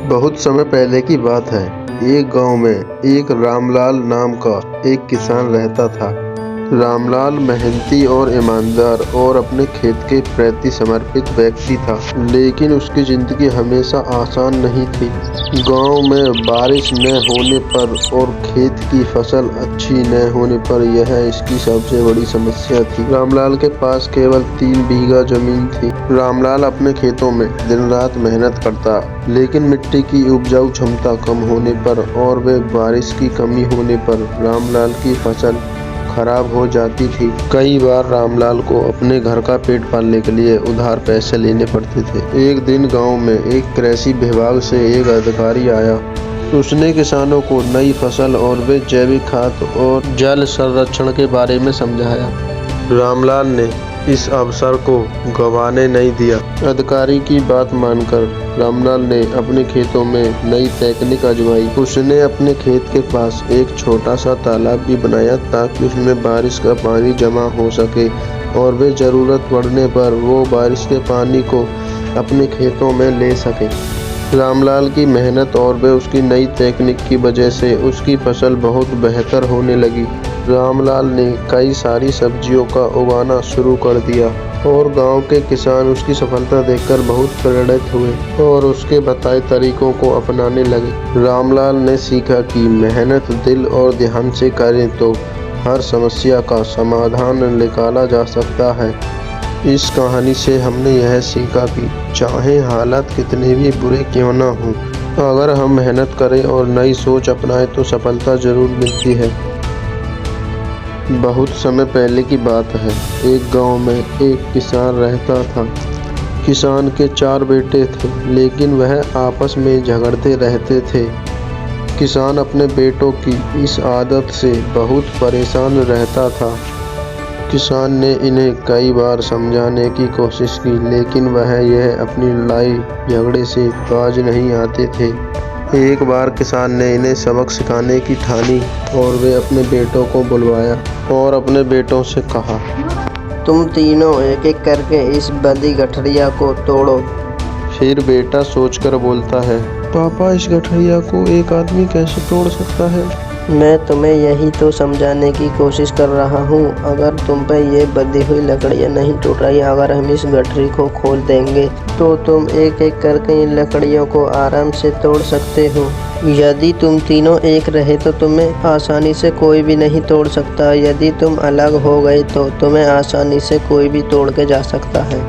बहुत समय पहले की बात है। एक गांव में एक रामलाल नाम का एक किसान रहता था। रामलाल मेहनती और ईमानदार और अपने खेत के प्रति समर्पित व्यक्ति था, लेकिन उसकी जिंदगी हमेशा आसान नहीं थी। गांव में बारिश न होने पर और खेत की फसल अच्छी न होने पर यह इसकी सबसे बड़ी समस्या थी। रामलाल के पास केवल 3 बीघा जमीन थी। रामलाल अपने खेतों में दिन रात मेहनत करता, लेकिन मिट्टी की उपजाऊ क्षमता कम होने पर और वे बारिश की कमी होने पर रामलाल की फसल खराब हो जाती थी। कई बार रामलाल को अपने घर का पेट पालने के लिए उधार पैसे लेने पड़ते थे। एक दिन गांव में एक कृषि विभाग से एक अधिकारी आया। उसने किसानों को नई फसल और वे जैविक खाद और जल संरक्षण के बारे में समझाया। रामलाल ने इस अवसर को गंवाने नहीं दिया। अधिकारी की बात मानकर रामलाल ने अपने खेतों में नई तकनीक आजमाई। उसने अपने खेत के पास एक छोटा सा तालाब भी बनाया ताकि उसमें बारिश का पानी जमा हो सके और वे जरूरत पड़ने पर वो बारिश के पानी को अपने खेतों में ले सके। रामलाल की मेहनत और वे उसकी नई तकनीक की वजह से उसकी फसल बहुत बेहतर होने लगी। रामलाल ने कई सारी सब्जियों का उगाना शुरू कर दिया और गांव के किसान उसकी सफलता देखकर बहुत प्रेरित हुए और उसके बताए तरीकों को अपनाने लगे। रामलाल ने सीखा कि मेहनत, दिल और ध्यान से करें तो हर समस्या का समाधान निकाला जा सकता है। इस कहानी से हमने यह सीखा कि चाहे हालात कितने भी बुरे क्यों ना हों, अगर हम मेहनत करें और नई सोच अपनाएं तो सफलता जरूर मिलती है। बहुत समय पहले की बात है। एक गांव में एक किसान रहता था। किसान के 4 बेटे थे, लेकिन वह आपस में झगड़ते रहते थे। किसान अपने बेटों की इस आदत से बहुत परेशान रहता था। किसान ने इन्हें कई बार समझाने की कोशिश की, लेकिन वह यह अपनी लड़ाई झगड़े से बाज नहीं आते थे। एक बार किसान ने इन्हें सबक सिखाने की ठानी और वे अपने बेटों को बुलवाया और अपने बेटों से कहा, तुम तीनों एक एक करके इस बड़ी गठरिया को तोड़ो। फिर बेटा सोचकर बोलता है, पापा इस गठरिया को एक आदमी कैसे तोड़ सकता है? मैं तुम्हें यही तो समझाने की कोशिश कर रहा हूँ। अगर तुम पे ये बंधी हुई लकड़ियाँ नहीं टूट रही, अगर हम इस गठरी को खोल देंगे तो तुम एक एक करके इन लकड़ियों को आराम से तोड़ सकते हो। यदि तुम तीनों एक रहे तो तुम्हें आसानी से कोई भी नहीं तोड़ सकता। यदि तुम अलग हो गए तो तुम्हें आसानी से कोई भी तोड़ के जा सकता है।